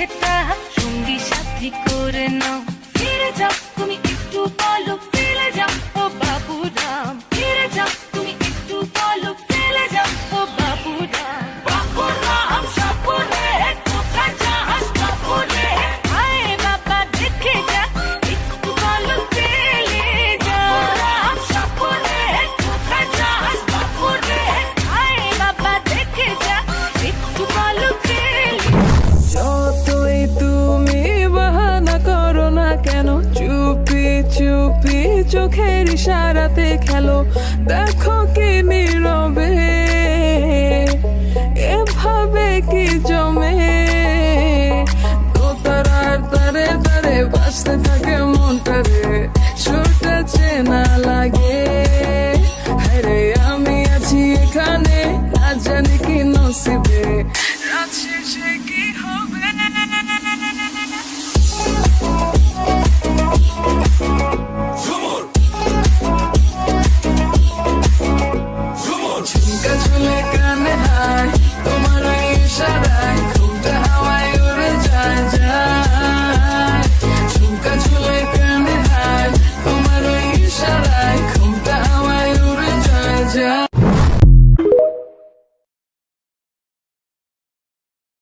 এটা সঙ্গী সাথী করে নাও। ফিরে যাও তুমি একটু বলো, ফেলে যাও ও বাবুরাম। ফিরে যাও তুমি একটু বলো, ফেলে যাও ও বাবুরাম। বাবুরাম সাপুরে কোথায় যাস বাবুরে? হায় বাবা দেখে যা, একটু বলো ফেলে যা। বাবুরাম সাপুরে কোথায় যাস বাবুরে? হায় বাবা দেখে যা, একটু বলো ফেলে। যতই তুমি বাহানা করো না কেন, চুপি চুপি চোখের ইশারাতে খেলো। দেখো কি নীরবে এভাবে কি জমে, দোতারার তারে তারে বাজতে থাকে মনটা রে, সুরটা চেনা লাগে। আরে আমি আছি এখানে, না জানি কি নসিবে রাত শেষে কি